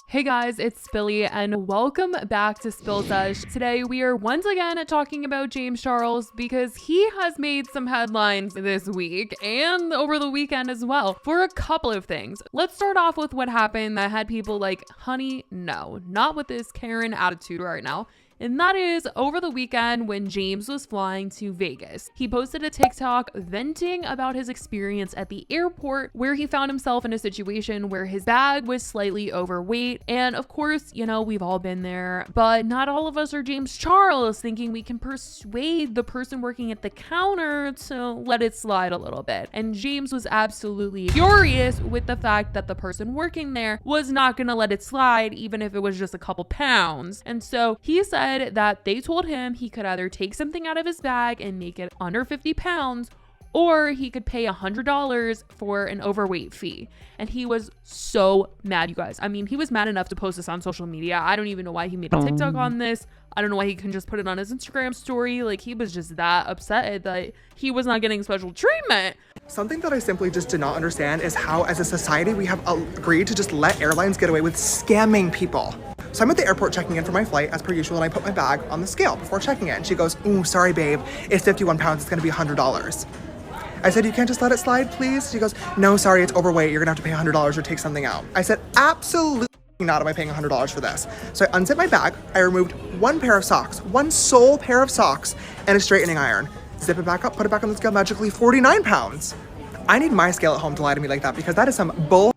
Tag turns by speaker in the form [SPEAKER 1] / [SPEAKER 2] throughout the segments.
[SPEAKER 1] Hey guys, it's Spilly and welcome back to Spill Sesh. Today we are once again talking about James Charles because he has made some headlines this week and over the weekend as well for a couple of things. Let's start off with what happened that had people like, honey, no, not with this Karen attitude right now. And that is over the weekend when James was flying to Vegas. He posted a TikTok venting about his experience at the airport where he found himself in a situation where his bag was slightly overweight. And of course, you know, we've all been there, but not all of us are James Charles thinking we can persuade the person working at the counter to let it slide a little bit. And James was absolutely furious with the fact that the person working there was not gonna let it slide, even if it was just a couple pounds. And so he said that they told him he could either take something out of his bag and make it under 50 pounds, or he could pay $100 for an overweight fee. And he was so mad, you guys. I mean, he was mad enough to post this on social media. I don't even know why he made a TikTok on this. I don't know why he couldn't just put it on his Instagram story. Like, he was just that upset that he was not getting special treatment.
[SPEAKER 2] Something that I simply just did not understand is how, as a society, we have agreed to just let airlines get away with scamming people. So I'm at the airport checking in for my flight as per usual, and I put my bag on the scale before checking in. She goes, "Ooh, sorry, babe, it's 51 pounds, it's gonna be $100. I said, "You can't just let it slide, please?" She goes, "No, sorry, it's overweight, you're gonna have to pay $100 or take something out." I said, "Absolutely not am I paying $100 for this." So I unzipped my bag, I removed one pair of socks, one sole pair of socks, and a straightening iron. Zip it back up, put it back on the scale, magically 49 pounds. I need my scale at home to lie to me like that because that is some bull.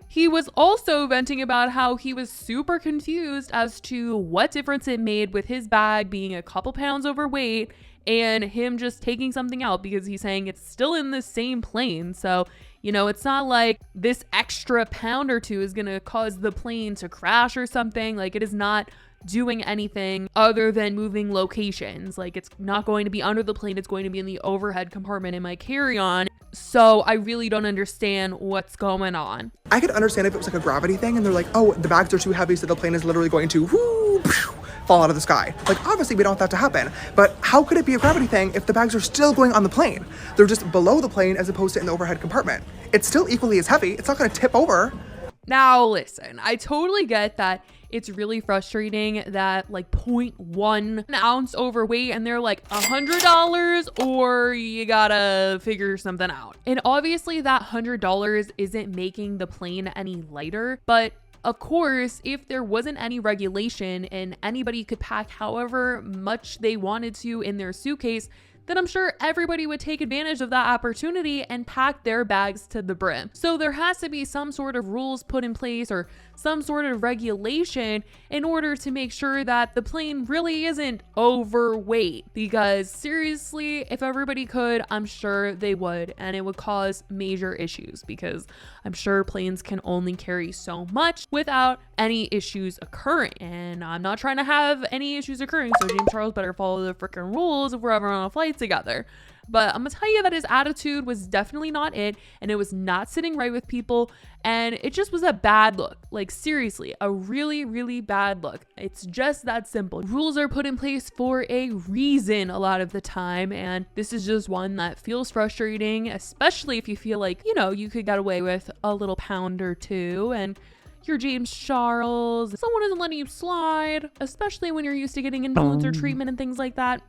[SPEAKER 1] He was also venting about how he was super confused as to what difference it made with his bag being a couple pounds overweight and him just taking something out, because he's saying it's still in the same plane. So, you know, it's not like this extra pound or two is going to cause the plane to crash or something. Like, it is not doing anything other than moving locations. Like, it's not going to be under the plane. It's going to be in the overhead compartment in my carry-on. So I really don't understand what's going on.
[SPEAKER 2] I could understand if it was like a gravity thing and they're like, oh, the bags are too heavy, so the plane is literally going to fall out of the sky. Like, obviously we don't want that to happen, but how could it be a gravity thing if the bags are still going on the plane? They're just below the plane as opposed to in the overhead compartment. It's still equally as heavy. It's not going to tip over.
[SPEAKER 1] Now listen, I totally get that it's really frustrating that like 0.1 ounce overweight and they're like $100 or you gotta figure something out. And obviously that $100 isn't making the plane any lighter, but of course, if there wasn't any regulation and anybody could pack however much they wanted to in their suitcase, then I'm sure everybody would take advantage of that opportunity and pack their bags to the brim. So there has to be some sort of rules put in place or some sort of regulation in order to make sure that the plane really isn't overweight. Because seriously, if everybody could, I'm sure they would, and it would cause major issues because I'm sure planes can only carry so much without any issues occurring. And I'm not trying to have any issues occurring, so James Charles better follow the freaking rules if we're ever on a flight together. But I'm gonna tell you that his attitude was definitely not it, and it was not sitting right with people, and it just was a bad look. Like, seriously, a really, really bad look. It's just that simple. Rules are put in place for a reason a lot of the time, and this is just one that feels frustrating, especially if you feel like, you know, you could get away with a little pound or two, and you're James Charles. Someone isn't letting you slide, especially when you're used to getting influencer treatment and things like that.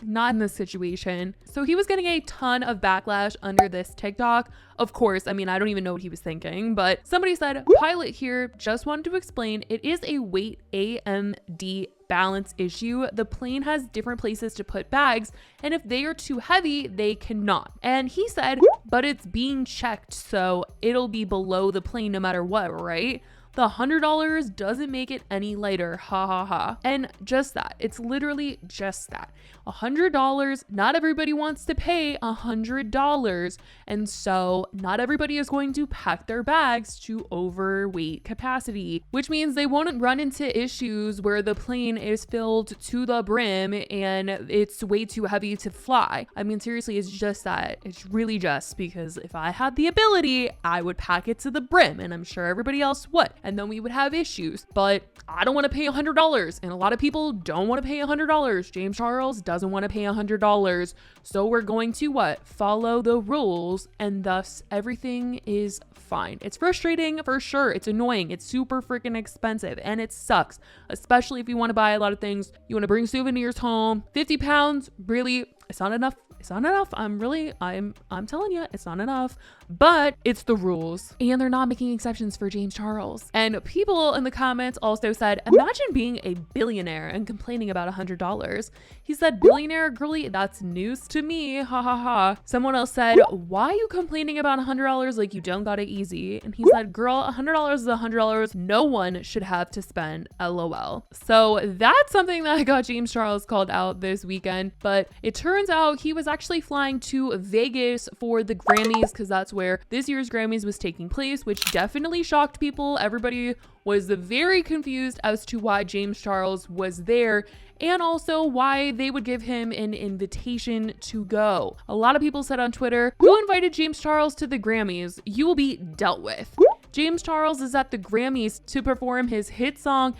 [SPEAKER 1] Not in this situation. So he was getting a ton of backlash under this TikTok. Of course, I mean, I don't even know what he was thinking, but somebody said, pilot here, just wanted to explain, it is a weight AMD balance issue. The plane has different places to put bags, and if they are too heavy, they cannot. And he said, but it's being checked, so it'll be below the plane no matter what, right? The $100 doesn't make it any lighter, ha ha ha. And just that, it's literally just that. $100, not everybody wants to pay $100. And so not everybody is going to pack their bags to overweight capacity, which means they won't run into issues where the plane is filled to the brim and it's way too heavy to fly. I mean, seriously, it's just that. It's really just because if I had the ability, I would pack it to the brim, and I'm sure everybody else would. and then we would have issues. But I don't want to pay $100, and a lot of people don't want to pay $100. James Charles doesn't want to pay $100. So we're going to what? Follow the rules, and thus everything is fine. It's frustrating for sure. It's annoying. It's super freaking expensive, and it sucks, especially if you want to buy a lot of things. You want to bring souvenirs home. 50 pounds, really, it's not enough. It's not enough. I'm telling you, it's not enough, but it's the rules, and they're not making exceptions for James Charles. And people in the comments also said, imagine being a billionaire and complaining about $100. He said, billionaire, girly, that's news to me. Ha ha ha. Someone else said, why are you complaining about $100 like you don't got it easy? And he said, girl, $100 is $100. No one should have to spend, LOL. So that's something that got James Charles called out this weekend, but it turns out he was actually flying to Vegas for the Grammys, because that's where this year's Grammys was taking place, which definitely shocked people. Everybody was very confused as to why James Charles was there, and also why they would give him an invitation to go. A lot of people said on Twitter, who invited James Charles to the Grammys? You will be dealt with. James Charles is at the Grammys to perform his hit song.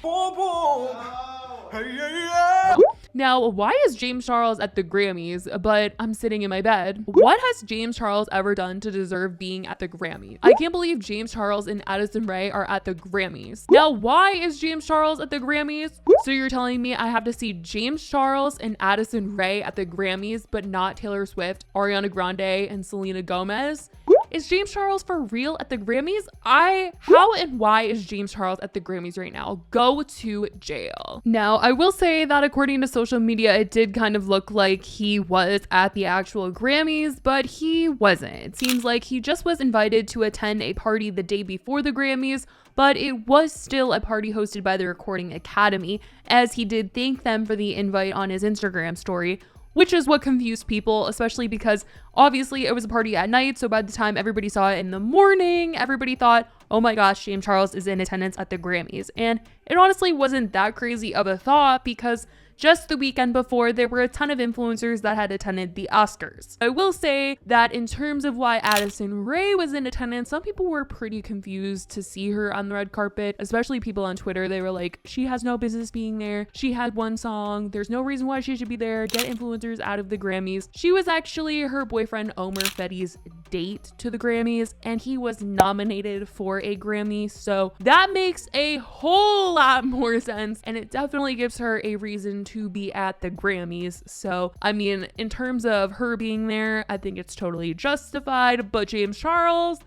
[SPEAKER 1] Now, why is James Charles at the Grammys, but I'm sitting in my bed? What has James Charles ever done to deserve being at the Grammys? I can't believe James Charles and Addison Rae are at the Grammys. Now, why is James Charles at the Grammys? So you're telling me I have to see James Charles and Addison Rae at the Grammys, but not Taylor Swift, Ariana Grande, and Selena Gomez? Is James Charles for real at the Grammys? How and why is James Charles at the Grammys right now? Go to jail. Now, I will say that according to social media, it did kind of look like he was at the actual Grammys, but he wasn't. It seems like he just was invited to attend a party the day before the Grammys, but it was still a party hosted by the Recording Academy, as he did thank them for the invite on his Instagram story, which is what confused people, especially because obviously it was a party at night. So by the time everybody saw it in the morning, everybody thought, oh my gosh, James Charles is in attendance at the Grammys. And it honestly wasn't that crazy of a thought, because just the weekend before, there were a ton of influencers that had attended the Oscars. I will say that in terms of why Addison Rae was in attendance, some people were pretty confused to see her on the red carpet, especially people on Twitter. They were like, she has no business being there. She had one song. There's no reason why she should be there. Get influencers out of the Grammys. She was actually her boyfriend Omer Fetty's date to the Grammys, and he was nominated for a Grammy. So that makes a whole lot more sense, and it definitely gives her a reason to be at the Grammys. So, I mean, in terms of her being there, I think it's totally justified. But James Charles,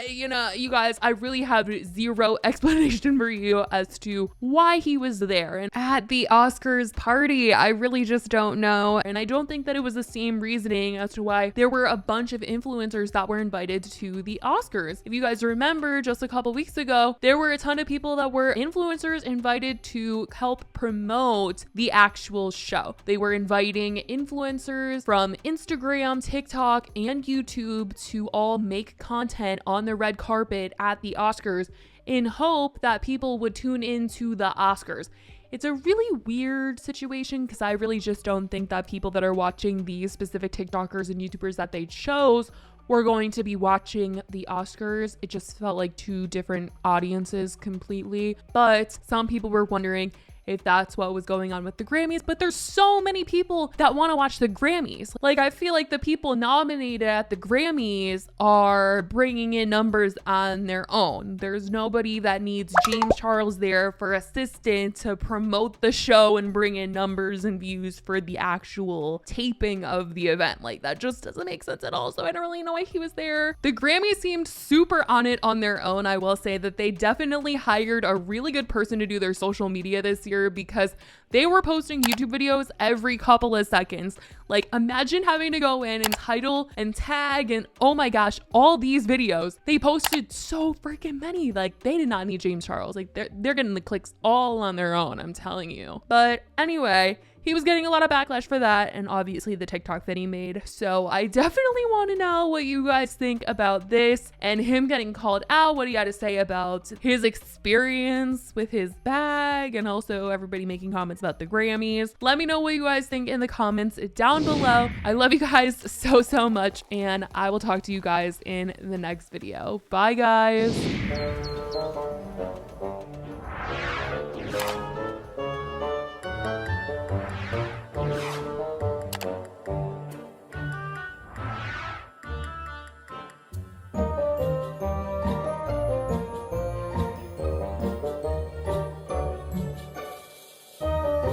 [SPEAKER 1] you guys, I really have zero explanation for you as to why he was there. And at the Oscars party, I really just don't know. And I don't think that it was the same reasoning as to why there were a bunch of influencers that were invited to the Oscars. If you guys remember, just a couple weeks ago, there were a ton of people that were influencers invited to help promote the actual show. They were inviting influencers from Instagram, TikTok, and YouTube to all make content on the red carpet at the Oscars in hope that people would tune into the Oscars. It's a really weird situation, because I really just don't think that people that are watching these specific TikTokers and YouTubers that they chose were going to be watching the Oscars. It just felt like two different audiences completely. But some people were wondering if that's what was going on with the Grammys, but there's so many people that want to watch the Grammys. Like, I feel like the people nominated at the Grammys are bringing in numbers on their own. There's nobody that needs James Charles there for assistant to promote the show and bring in numbers and views for the actual taping of the event. Like, that just doesn't make sense at all. So I don't really know why he was there. The Grammys seemed super on it on their own. I will say that they definitely hired a really good person to do their social media this year, because they were posting YouTube videos every couple of seconds. Like, imagine having to go in and title and tag and, oh my gosh, all these videos. They posted so freaking many. Like, they did not need James Charles. Like, they're getting the clicks all on their own, I'm telling you. But anyway, he was getting a lot of backlash for that, and obviously the TikTok that he made. So I definitely want to know what you guys think about this and him getting called out, what he had to say about his experience with his bag, and also everybody making comments about the Grammys. Let me know what you guys think in the comments down below. I love you guys so much, and I will talk to you guys in the next video. Bye, guys.